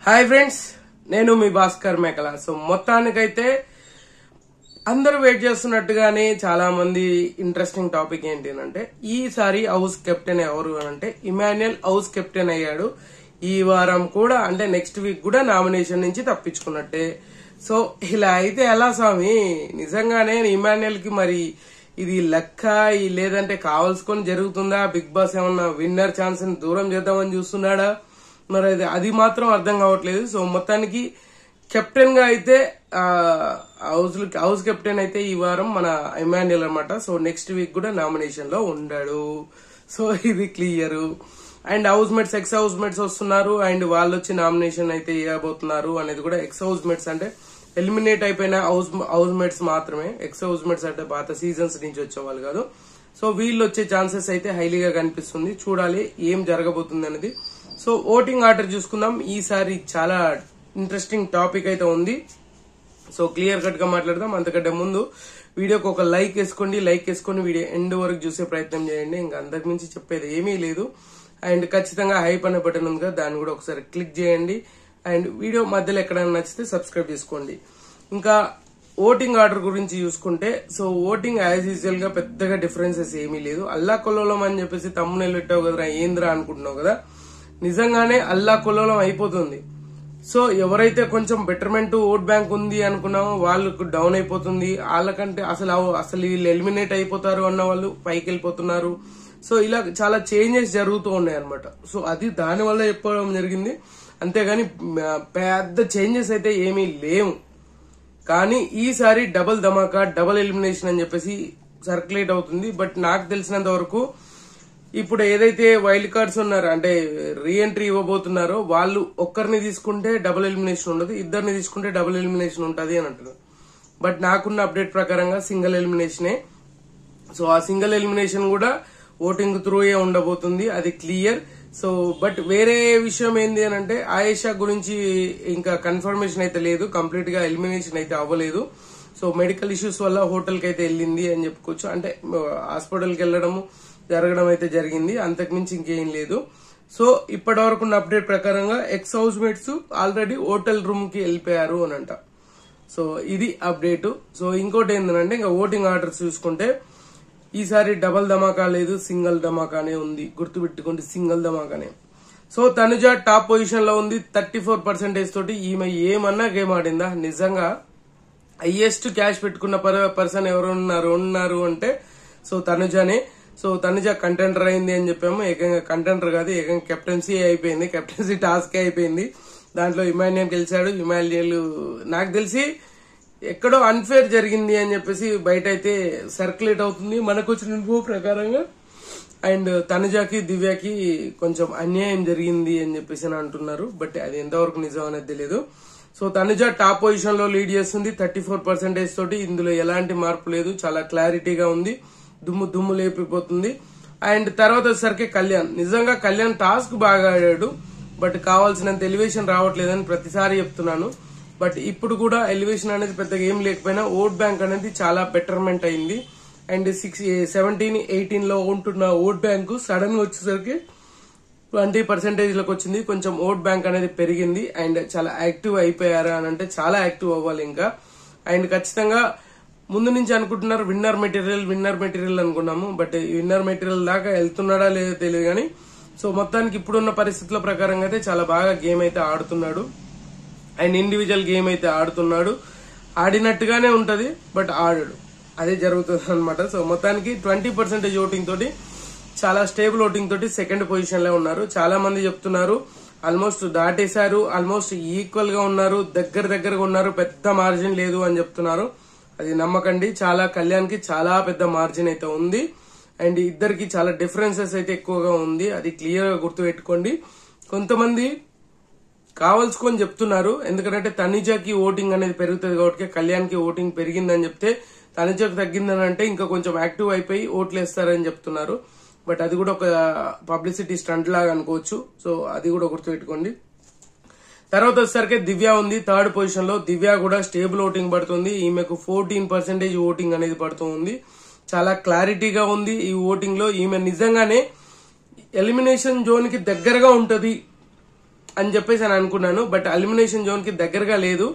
Hi friends, నేను మీ భాస్కర్ మేకల. So మొత్తానికైతే అందరూ వెయిట్ చేస్తున్నట్టుగానే చాలా మంది ఇంట్రెస్టింగ్ టాపిక్ ఏంటి అంటే ఈసారి హౌస్ కెప్టెన్ ఎవరు అంటే ఇమాన్యుయల్ హౌస్ కెప్టెన్ అయ్యాడు. ఈ వారం కూడా అంటే నెక్స్ట్ వీక్ కూడా నామినేషన్ నుంచి తప్పించుకున్నట్టే. సో ఇలా అయితే ఎలా స్వామి? నిజంగానే ఇమాన్యుయల్ కి మరి ఇది లెక్క లేదంటే కావాల్సుకొని జరుగుతుందా? బిగ్ బాస్ ఏమన్నా విన్నర్ ఛాన్స్ ని దూరం చేద్దామని చూస్తున్నాడా? మరి అది మాత్రం అర్థం కావట్లేదు. సో మొత్తానికి కెప్టెన్ గా అయితే హౌస్ కెప్టెన్ అయితే ఈ వారం మన ఇమాన్యుయల్ అన్నమాట. సో నెక్స్ట్ వీక్ కూడా నామినేషన్ లో ఉండాడు. సో ఇది clear. And X house mates వస్తున్నారు అండ్ వాళ్ళు వచ్చి నామినేషన్ అయితే ఇవ్వబోతున్నారు అనేది కూడా. ఎక్స్ హౌస్ మేట్స్ అంటే ఎలిమినేట్ అయిపోయిన హౌస్ మేట్స్ మాత్రమే. ఎక్స్ హౌస్ మేట్స్ అంటే పాత సీజన్స్ నుంచి వచ్చేవాళ్ళు కాదు. సో వీళ్ళు వచ్చే ఛాన్సెస్ అయితే హైలీగా కనిపిస్తుంది. చూడాలి ఏం జరగబోతుంది అనేది. సో ఓటింగ్ ఆర్డర్ చూసుకుందాం. ఈసారి చాలా ఇంట్రెస్టింగ్ టాపిక్ అయితే ఉంది. సో క్లియర్ కట్ గా మాట్లాడదాం. అంతకంటే ముందు వీడియోకి ఒక లైక్ వేసుకొని వీడియో ఎండ్ వరకు చూసే ప్రయత్నం చేయండి. ఇంకా అందరికి మించి చెప్పేది ఏమీ లేదు. అండ్ ఖచ్చితంగా హైప్ అనే బటన్ ఉంది కదా, దాన్ని కూడా ఒకసారి క్లిక్ చేయండి. అండ్ వీడియో మధ్యలో ఎక్కడైనా నచ్చితే సబ్స్క్రైబ్ చేసుకోండి. ఇంకా ఓటింగ్ ఆర్డర్ గురించి చూసుకుంటే, సో ఓటింగ్ యాజ్ యూజువల్ గా పెద్దగా డిఫరెన్సెస్ ఏమీ లేదు. అల్లా కొల్లోలం అని చెప్పేసి తమ్మునేలు పెట్టావు కదరా, ఏంద్రా అనుకుంటున్నావు కదా. నిజంగానే అల్లా కొల్లోలం అయిపోతుంది. సో ఎవరైతే కొంచెం బెటర్మెంట్ ఓట్ బ్యాంక్ ఉంది అనుకున్నామో వాళ్ళకు డౌన్ అయిపోతుంది. వాళ్ళకంటే అసలు వీళ్ళు ఎలిమినేట్ అయిపోతారు అన్న వాళ్ళు పైకి వెళ్ళిపోతున్నారు. సో ఇలా చాలా చేంజెస్ జరుగుతూ ఉన్నాయి అనమాట. సో అది దాని వల్ల చెప్పడం జరిగింది. అంతేగాని పెద్ద చేంజెస్ అయితే ఏమీ లేవు. కానీ ఈసారి డబుల్ ధమాకా, డబుల్ ఎలిమినేషన్ అని చెప్పేసి సర్క్యులేట్ అవుతుంది. బట్ నాకు తెలిసినంత వరకు ఇప్పుడు ఏదైతే వైల్డ్ కార్డ్స్ ఉన్నారో అంటే రీఎంట్రీ ఇవ్వబోతున్నారో వాళ్ళు ఒక్కరిని తీసుకుంటే డబుల్ ఎలిమినేషన్ ఉండదు, ఇద్దరిని తీసుకుంటే డబుల్ ఎలిమినేషన్ ఉంటది అని అంటున్నారు. బట్ నాకున్న అప్డేట్ ప్రకారంగా సింగిల్ ఎలిమినేషనే. సో ఆ సింగిల్ ఎలిమినేషన్ కూడా ఓటింగ్ త్రూయే ఉండబోతుంది, అది క్లియర్. సో బట్ వేరే విషయం ఏంది అని అంటే ఆయేషా గురించి ఇంకా కన్ఫర్మేషన్ అయితే లేదు. కంప్లీట్ గా ఎలిమినేషన్ అయితే అవ్వలేదు. సో మెడికల్ ఇష్యూస్ వల్ల హోటల్ కి అయితే వెళ్ళింది అని చెప్పుకోవచ్చు. అంటే హాస్పిటల్ కి వెళ్ళడము జరగడం అయితే జరిగింది, అంతకుమించి ఇంకేం లేదు. సో ఇప్పటి వరకు ఉన్న అప్డేట్ ప్రకారంగా X house mates already hotel room కి వెళ్ళిపోయారు అని అంట. సో ఇది అప్డేట్. సో ఇంకోటి ఏంటంటే ఇంకా ఓటింగ్ ఆర్డర్స్ చూసుకుంటే ఈసారి డబల్ ధమాకా లేదు, సింగిల్ ధమాకానే ఉంది. గుర్తుపెట్టుకోండి, సింగిల్ ధమాకానే. సో తనుజ టాప్ పొజిషన్ లో ఉంది 34% తోటి. ఈమె ఏమన్నా గేమ్ ఆడిందా? నిజంగా హైయెస్ట్ క్యాష్ పెట్టుకున్న పర్సన్ ఎవరు ఉన్నారు అంటే సో తనుజనే. సో తనుజ కంటెండర్ అయింది అని చెప్పాము. ఏకంగా కంటెండర్ కాదు, ఏకంగా కెప్టెన్సీ అయిపోయింది. కెప్టెన్సీ టాస్క్ అయిపోయింది. దాంట్లో ఇమాన్యుయల్ గెలిచాడు. ఇమాన్యుయల్ నాకు తెలిసి ఎక్కడో అన్ఫేర్ జరిగింది అని చెప్పేసి బయట అయితే సర్క్యులేట్ అవుతుంది మనకు వచ్చిన ఇన్ఫో ప్రకారంగా. అండ్ తనుజకి దివ్యకి కొంచెం అన్యాయం జరిగింది అని చెప్పేసి అంటున్నారు. బట్ అది ఎంతవరకు నిజం అనేది తెలియదు. సో తనుజ టాప్ పొజిషన్ లో లీడ్ చేస్తుంది 34% తోటి. ఇందులో ఎలాంటి మార్పు లేదు, చాలా క్లారిటీగా ఉంది. దుమ్ము లేపిపోతుంది. అండ్ తర్వాత వచ్చేసరికి కళ్యాణ్. నిజంగా కళ్యాణ్ టాస్క్ బాగా ఆడాడు. బట్ కావాల్సినంత ఎలివేషన్ రావట్లేదని ప్రతిసారి చెప్తున్నాను. బట్ ఇప్పుడు కూడా ఎలివేషన్ అనేది పెద్దగా ఏం లేకపోయినా ఓట్ బ్యాంక్ అనేది చాలా బెటర్మెంట్ అయింది. అండ్ 17, 18 లో ఉంటున్న ఓట్ బ్యాంక్ సడన్ గా వచ్చేసరికి 20% లకు వచ్చింది. కొంచెం ఓట్ బ్యాంక్ అనేది పెరిగింది. అండ్ చాలా యాక్టివ్ అయిపోయారా అని అంటే చాలా యాక్టివ్ అవ్వాలి ఇంకా. అండ్ ఖచ్చితంగా ముందు నుంచి అనుకుంటున్నారు విన్నర్ మెటీరియల్ అనుకున్నాము. బట్ విన్నర్ మెటీరియల్ దాకా వెళ్తున్నాడా లేదో తెలియదు కానీ సో మొత్తానికి ఇప్పుడున్న పరిస్థితుల ప్రకారంగా అయితే చాలా బాగా గేమ్ అయితే ఆడుతున్నాడు. అండ్ ఇండివిజువల్ గేమ్ అయితే ఆడుతున్నాడు. ఆడినట్టుగానే ఉంటది బట్ ఆడాడు, అదే జరుగుతుంది అనమాట. సో మొత్తానికి 20% ఓటింగ్ తోటి, చాలా స్టేబుల్ ఓటింగ్ తోటి సెకండ్ పొజిషన్ లో ఉన్నారు. చాలా మంది చెప్తున్నారు ఆల్మోస్ట్ దాటేశారు, ఆల్మోస్ట్ ఈక్వల్ గా ఉన్నారు, దగ్గరగా ఉన్నారు, పెద్ద మార్జిన్ లేదు అని చెప్తున్నారు. అది నమ్మకండి. కళ్యాణ్ కి చాలా పెద్ద మార్జిన్ అయితే ఉంది. అండ్ ఇద్దరికి చాలా డిఫరెన్సెస్ అయితే ఎక్కువగా ఉంది, అది క్లియర్ గా గుర్తుపెట్టుకోండి. కొంతమంది కావాల్సుకొని చెప్తున్నారు, ఎందుకంటే తనుజకి ఓటింగ్ అనేది పెరుగుతుంది కాబట్టి కళ్యాణ్ కి ఓటింగ్ పెరిగిందని చెప్తే తనుజకు తగ్గిందని అంటే ఇంకా కొంచెం యాక్టివ్ అయిపోయి ఓట్లు వేస్తారని చెప్తున్నారు. బట్ అది కూడా ఒక పబ్లిసిటీ స్టంట్ లాగా అనుకోవచ్చు. సో అది కూడా గుర్తుపెట్టుకోండి. తర్వాత వచ్చేసరికి దివ్య ఉంది థర్డ్ పొజిషన్ లో. దివ్య కూడా స్టేబుల్ ఓటింగ్ పడుతుంది. ఈమెకు 14% ఓటింగ్ అనేది పడుతుంది. చాలా క్లారిటీగా ఉంది ఈ ఓటింగ్ లో. ఈమె నిజంగానే ఎలిమినేషన్ జోన్ కి దగ్గరగా ఉంటది అని చెప్పేసి అని అనుకున్నాను. బట్ ఎలిమినేషన్ జోన్ కి దగ్గరగా లేదు,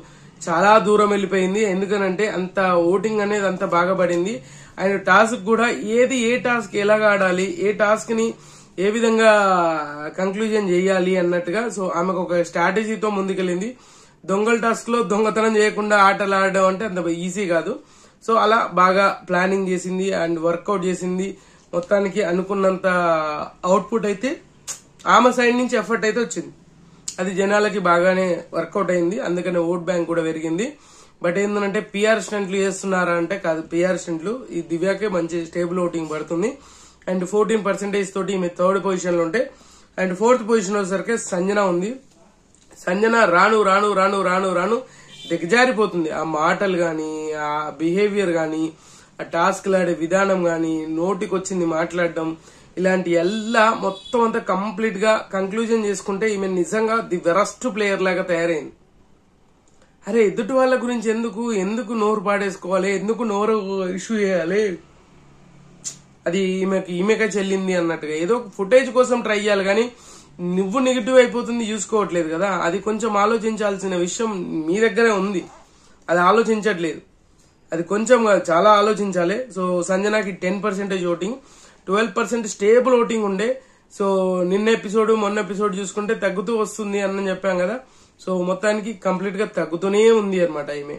చాలా దూరం వెళ్ళిపోయింది. ఎందుకనంటే అంత ఓటింగ్ అనేది అంత బాగా పడింది. అండ్ టాస్క్ కూడా ఏ టాస్క్ ఎలాగా ఆడాలి, ఏ టాస్క్ ని ఏ విధంగా కంక్లూజన్ చేయాలి అన్నట్టుగా. సో ఆమెకు ఒక స్ట్రాటజీతో ముందుకెళ్ళింది. దొంగల టాస్క్ లో దొంగతనం చేయకుండా ఆటలు ఆడడం అంటే అంత ఈజీ కాదు. సో అలా బాగా ప్లానింగ్ చేసింది అండ్ వర్కౌట్ చేసింది. మొత్తానికి అనుకున్నంత అవుట్పుట్ అయితే ఆమె సైడ్ నుంచి ఎఫర్ట్ అయితే వచ్చింది. అది జనాలకి బాగానే వర్కౌట్ అయింది, అందుకనే ఓట్ బ్యాంక్ కూడా పెరిగింది. బట్ ఏంటంటే పిఆర్ స్టంట్లు చేస్తున్నారా అంటే కాదు, పిఆర్ స్టంట్లు ఈ దివ్యాకే మంచి స్టేబుల్ ఓటింగ్ పడుతుంది. అండ్ 14% తోటి ఈమె 3rd పొజిషన్ లో ఉంటే, అండ్ 4th పొజిషన్ వచ్చేసరికి సంజన ఉంది. సంజన రాను రాను రాను రాను రాను దిగజారిపోతుంది. ఆ మాటలు గాని, ఆ బిహేవియర్ గాని, ఆ టాస్క్లు ఆడే విధానం గాని, నోటికి వచ్చింది మాట్లాడడం, ఇలాంటి ఎలా మొత్తం అంతా కంప్లీట్ గా కంక్లూజన్ చేసుకుంటే ఈమె నిజంగా ది వెరస్ట్ ప్లేయర్ లాగా తయారైంది. అరే ఎదుటి వాళ్ళ గురించి ఎందుకు నోరు పాడేసుకోవాలి, ఎందుకు నోరు ఇష్యూ చేయాలి, అది ఈమెకే చెల్లింది అన్నట్టుగా ఏదో ఫుటేజ్ కోసం ట్రై చేయాలి కానీ నువ్వు నెగిటివ్ అయిపోతుంది చూసుకోవట్లేదు కదా. అది కొంచెం ఆలోచించాల్సిన విషయం మీ దగ్గరే ఉంది, అది ఆలోచించట్లేదు. అది కొంచెం కాదు, చాలా ఆలోచించాలి. సో సంజనాకి 10% ఓటింగ్, 12% స్టేబుల్ ఓటింగ్ ఉండే. సో నిన్న ఎపిసోడ్ మొన్న ఎపిసోడ్ చూసుకుంటే తగ్గుతూ వస్తుంది అని చెప్పాం కదా. సో మొత్తానికి కంప్లీట్ గా తగ్గుతూనే ఉంది అనమాట ఈమె.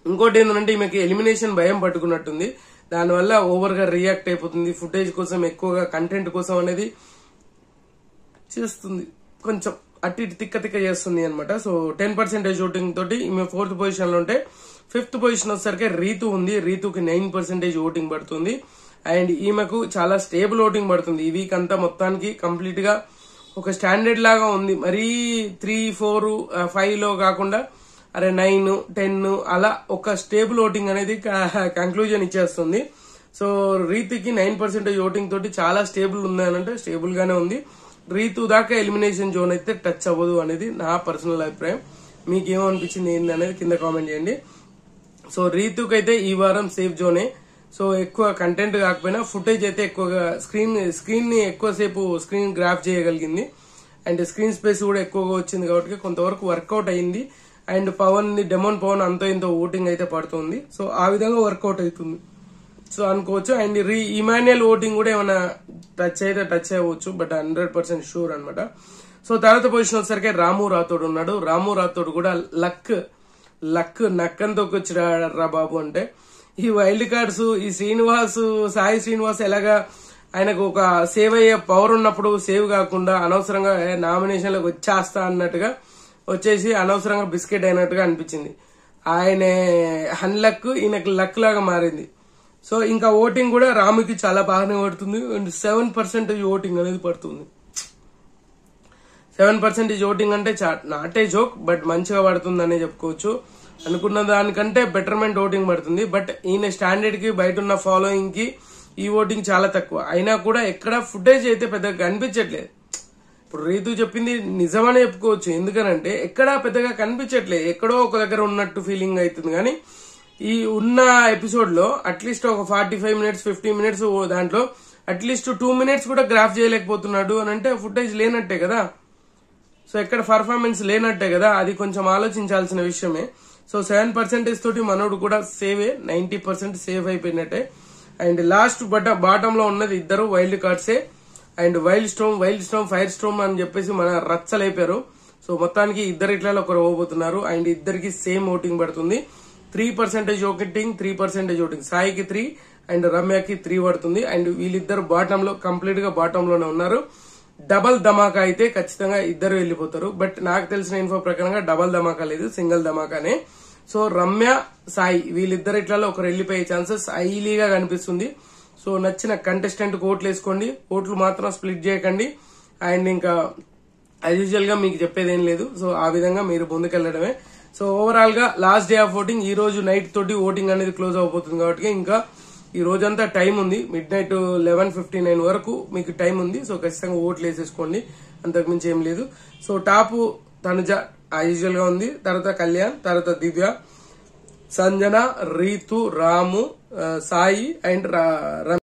ఇంకోటి ఏంటంటే ఈమెకి ఎలిమినేషన్ భయం పట్టుకున్నట్టుంది, దానివల్ల ఓవర్ గా రియాక్ట్ అయిపోతుంది. ఫుటేజ్ కోసం ఎక్కువగా కంటెంట్ కోసం అనేది చేస్తుంది, కొంచెం అటు ఇటు తిక్క చేస్తుంది అనమాట. సో 10% ఓటింగ్ తోటి ఈమె 4th పొజిషన్ లో ఉంటే, 5th పొజిషన్ వచ్చేసరికి రీతు ఉంది. రీతుకి 9% ఓటింగ్ పడుతుంది. అండ్ ఈమెకు చాలా స్టేబుల్ ఓటింగ్ పడుతుంది. ఈ వీక్ అంతా మొత్తానికి కంప్లీట్ గా ఒక స్టాండర్డ్ లాగా ఉంది. మరీ 3, 4, 5 లో కాకుండా 9, 10 అలా ఒక స్టేబుల్ ఓటింగ్ అనేది కంక్లూజన్ ఇచ్చేస్తుంది. సో రీతుకి 9% ఓటింగ్ తోటి చాలా స్టేబుల్ ఉంది అని అంటే స్టేబుల్ గానే ఉంది. రీతు దాకా ఎలిమినేషన్ జోన్ అయితే టచ్ అవ్వదు అనేది నా పర్సనల్ అభిప్రాయం. మీకేమనిపించింది ఏంది అనేది కింద కామెంట్ చేయండి. సో రీతుకి అయితే ఈ వారం సేఫ్ జోనే. సో ఎక్కువ కంటెంట్ కాకపోయినా ఫుటేజ్ అయితే ఎక్కువగా స్క్రీన్ ని ఎక్కువసేపు స్క్రీన్ గ్రాఫ్ చేయగలిగింది. అండ్ స్క్రీన్ స్పేస్ కూడా ఎక్కువగా వచ్చింది కాబట్టి కొంతవరకు వర్కౌట్ అయింది. అండ్ డెమోన్ పవన్ అంతో ఇంతో ఓటింగ్ అయితే పడుతుంది. సో ఆ విధంగా వర్కౌట్ అవుతుంది సో అనుకోవచ్చు. అండ్ ఇమాన్యుయల్ ఓటింగ్ కూడా ఏమైనా టచ్ అవ్వచ్చు, బట్ 100% షూర్ అనమాట. సో తర్వాత పొజిషన్ వచ్చేసరికి రాము రాథోడ్ ఉన్నాడు. రాము రాథోడ్ కూడా లక్ నక్కంతో వచ్చారా బాబు అంటే, ఈ వైల్డ్ కార్డ్స్ ఈ సాయి శ్రీనివాస్ ఎలాగా ఆయనకు ఒక సేవ్ అయ్యే పవర్ ఉన్నప్పుడు సేవ్ కాకుండా అనవసరంగా నామినేషన్లకు వచ్చేస్తా అన్నట్టుగా వచ్చేసి అనవసరంగా బిస్కెట్ అయినట్టుగా అనిపించింది. ఆయన అన్లక్ ఈయనకు లక్ లాగా మారింది. సో ఇంకా ఓటింగ్ కూడా రాముకి చాలా బాగానే పడుతుంది. అండ్ 7% ఓటింగ్ అనేది పడుతుంది. 7% ఓటింగ్ అంటే నాట్ ఏ జోక్, బట్ మంచిగా పడుతుందనే చెప్పుకోవచ్చు. అనుకున్న దానికంటే బెటర్మెంట్ ఓటింగ్ పడుతుంది. బట్ ఈయన స్టాండర్డ్ కి బయట ఉన్న ఫాలోయింగ్ కి ఈ ఓటింగ్ చాలా తక్కువ. అయినా కూడా ఎక్కడ ఫుటేజ్ అయితే పెద్దగా కనిపించట్లేదు. ఇప్పుడు రీతు చెప్పింది నిజమనే చెప్పుకోవచ్చు, ఎందుకనంటే ఎక్కడా పెద్దగా కనిపించట్లేదు, ఎక్కడో ఒక దగ్గర ఉన్నట్టు ఫీలింగ్ అవుతుంది. కానీ ఈ ఉన్న ఎపిసోడ్ లో అట్లీస్ట్ ఒక 45 మినిట్స్ 50 మినిట్స్ దాంట్లో అట్లీస్ట్ 2 మినిట్స్ కూడా గ్రాఫ్ చేయలేకపోతున్నాడు అని అంటే ఫుటేజ్ లేనట్టే కదా. సో ఎక్కడ పర్ఫార్మెన్స్ లేనట్టే కదా, అది కొంచెం ఆలోచించాల్సిన విషయమే. సో 7% తోటి మనోడు కూడా సేవే, 90% సేవ్ అయిపోయినట్టే. అండ్ లాస్ట్ బాటమ్ లో ఉన్నది ఇద్దరు వైల్డ్ కార్డ్సే. And wild storm fire storm అని చెప్పేసి మన రచ్చలైపోయారు. సో మొత్తానికి ఇద్దరు ఇట్లా ఒకరు పోబోతున్నారు. అండ్ ఇద్దరికి సేమ్ ఓటింగ్ పడుతుంది. 3% ఓటింగ్ 3% ఓటింగ్, సాయికి 3 అండ్ రమ్యకి 3 పడుతుంది. అండ్ వీళ్ళిద్దరు బాటమ్ లో కంప్లీట్ గా బాటమ్ లోనే ఉన్నారు. డబల్ ధమాకా అయితే ఖచ్చితంగా ఇద్దరు వెళ్లిపోతారు. బట్ నాకు తెలిసిన ఇన్ఫో ప్రకారంగా డబల్ ధమాకా లేదు, సింగిల్ ధమాకానే. సో రమ్య సాయి వీళ్ళిద్దరు ఇట్లలో ఒకరు వెళ్లిపోయే ఛాన్సెస్ హైలీగా కనిపిస్తుంది. సో నచ్చిన కంటెస్టెంట్ ఓట్లు వేసుకోండి, ఓట్లు మాత్రం స్ప్లిట్ చేయకండి. అండ్ ఇంకా యాజ్ యూజువల్ గా మీకు చెప్పేది ఏం లేదు. సో ఆ విధంగా మీరు ముందుకెళ్లడమే. సో ఓవరాల్ గా లాస్ట్ డే ఆఫ్ ఓటింగ్ ఈ రోజు నైట్ తోటి ఓటింగ్ అనేది క్లోజ్ అవబోతుంది కాబట్టి ఇంకా ఈ రోజంతా టైం ఉంది. మిడ్ నైట్ 11:59 వరకు మీకు టైం ఉంది. సో ఖచ్చితంగా ఓట్లు వేసేసుకోండి, అంతకుమించి ఏం లేదు. సో టాప్ తనుజ యూజువల్ గా ఉంది, తర్వాత కళ్యాణ్, తర్వాత దివ్య, సంజన, రీతు, రాము, సాయి అండ్